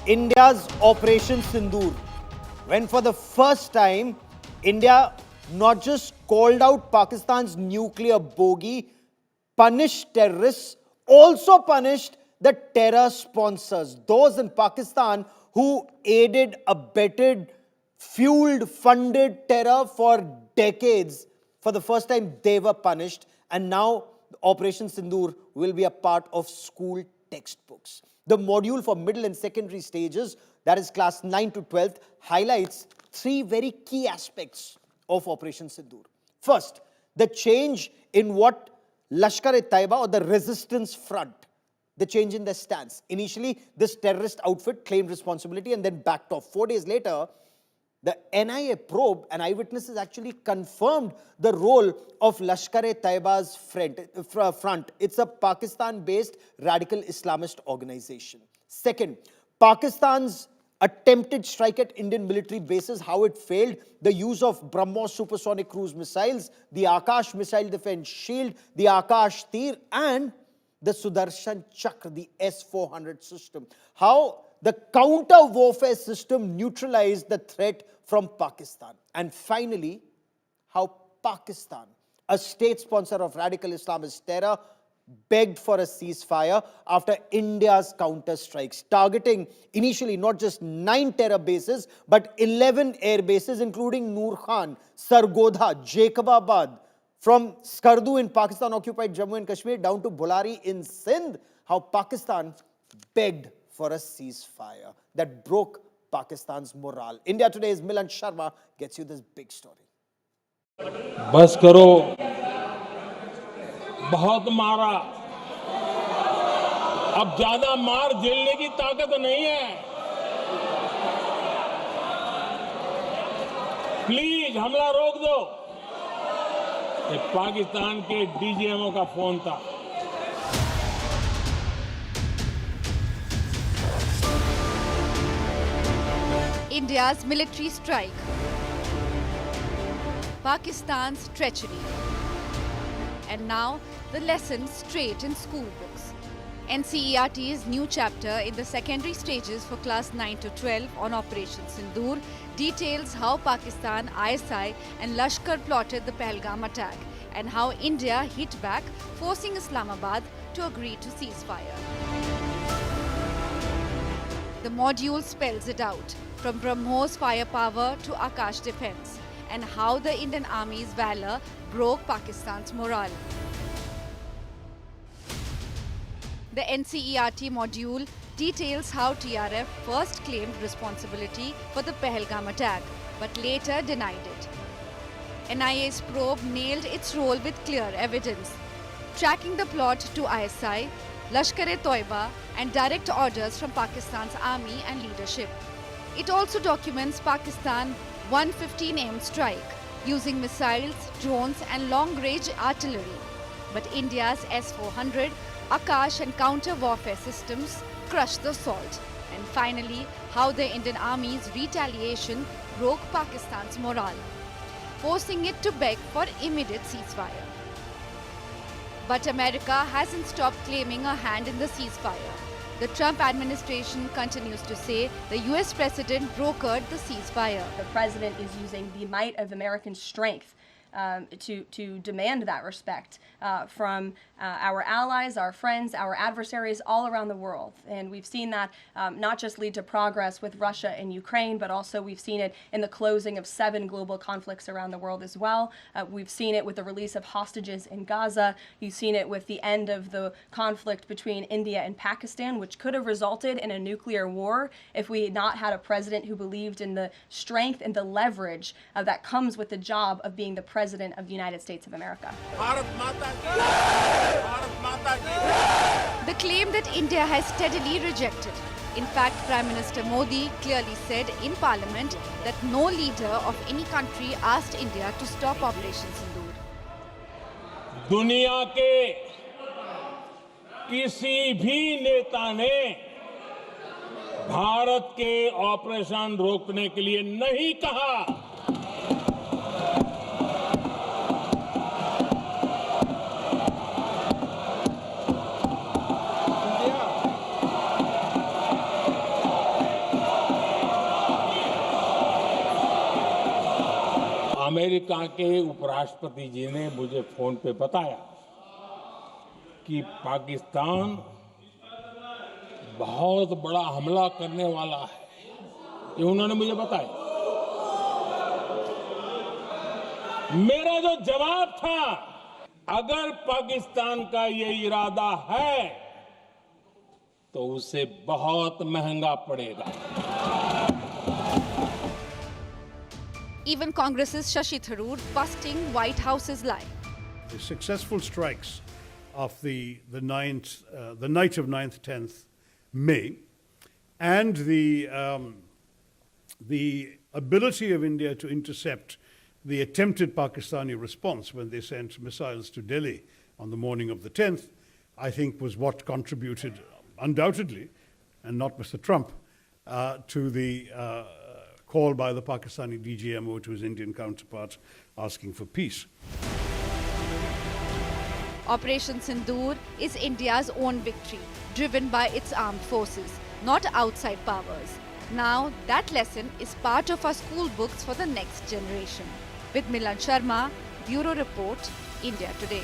India's Operation Sindoor, when for the first time, India not just called out Pakistan's nuclear bogey, punished terrorists, also punished the terror sponsors, those in Pakistan who aided, abetted, fueled, funded terror for decades. For the first time, they were punished, and now Operation Sindoor will be a part of school textbooks. The module for middle and secondary stages, that is class 9 to 12th, highlights three very key aspects of Operation Sindoor. First, the change in what Lashkar-e-Taiba, or the resistance front, the change in their stance. Initially, this terrorist outfit claimed responsibility and then backed off. 4 days later, the NIA probe and eyewitnesses actually confirmed the role of Lashkar-e-Taiba's front. It's a Pakistan-based radical Islamist organization. Second, Pakistan's attempted strike at Indian military bases, how it failed, the use of BrahMos supersonic cruise missiles, the Akash missile defense shield, the Akash Tir, and the Sudarshan Chakra, the S-400 system. How the counter-warfare system neutralized the threat from Pakistan. And finally, how Pakistan, a state sponsor of radical Islamist terror, begged for a ceasefire after India's counter-strikes, targeting initially not just 9 terror bases, but 11 air bases, including Noor Khan, Sargodha, Jacobabad, from Skardu in Pakistan-occupied Jammu and Kashmir down to Bulari in Sindh, how Pakistan begged for a ceasefire that broke Pakistan's morale. India Today's Milan Sharma gets you this big story. बस करो, बहुत मारा, अब ज्यादा मार झेलने की ताकत नहीं है। प्लीज हमला रोक दो। ये पाकिस्तान के डीजीएमओ का फोन था। India's military strike, Pakistan's treachery, and now the lessons straight in school books. NCERT's new chapter in the secondary stages for class 9 to 12 on Operation Sindoor details how Pakistan, ISI and Lashkar plotted the Pahalgam attack and how India hit back, forcing Islamabad to agree to ceasefire. The module spells it out, from BrahMos firepower to Akash defense, and how the Indian Army's valor broke Pakistan's morale. The NCERT module details how TRF first claimed responsibility for the Pahalgam attack, but later denied it. NIA's probe nailed its role with clear evidence, tracking the plot to ISI, Lashkar-e-Taiba, and direct orders from Pakistan's army and leadership. It also documents Pakistan 115 AM strike using missiles, drones and long-range artillery. But India's S-400, Akash and counter-warfare systems crushed the assault. And finally, how the Indian Army's retaliation broke Pakistan's morale, forcing it to beg for immediate ceasefire. But America hasn't stopped claiming a hand in the ceasefire. The Trump administration continues to say the US president brokered the ceasefire. The president is using the might of American strength to demand that respect from our allies, our friends, our adversaries all around the world. And we've seen that not just lead to progress with Russia and Ukraine, but also we've seen it in the closing of 7 global conflicts around the world as well. We've seen it with the release of hostages in Gaza. You've seen it with the end of the conflict between India and Pakistan, which could have resulted in a nuclear war if we had not had a president who believed in the strength and the leverage that comes with the job of being the President of the United States of America. The claim that India has steadily rejected. In fact, Prime Minister Modi clearly said in Parliament that no leader of any country asked India to stop Operation Sindoor. दुनिया के किसी भी नेता ने भारत के operation रोकने के लिए नहीं कहा। अमेरिका के उपराष्ट्रपति जी ने मुझे फोन पे बताया कि पाकिस्तान बहुत बड़ा हमला करने वाला है, ये उन्होंने मुझे बताया। मेरा जो जवाब था, अगर पाकिस्तान का ये इरादा है तो उसे बहुत महंगा पड़ेगा। Even Congress's Shashi Tharoor busting White House's lie. The successful strikes of the night of 9th, 10th May, and the ability of India to intercept the attempted Pakistani response when they sent missiles to Delhi on the morning of the 10th, I think was what contributed undoubtedly, and not Mr. Trump, to the call by the Pakistani DGMO to his Indian counterpart asking for peace. Operation Sindoor is India's own victory, driven by its armed forces, not outside powers. Now, that lesson is part of our school books for the next generation. With Milan Sharma, Bureau Report, India Today.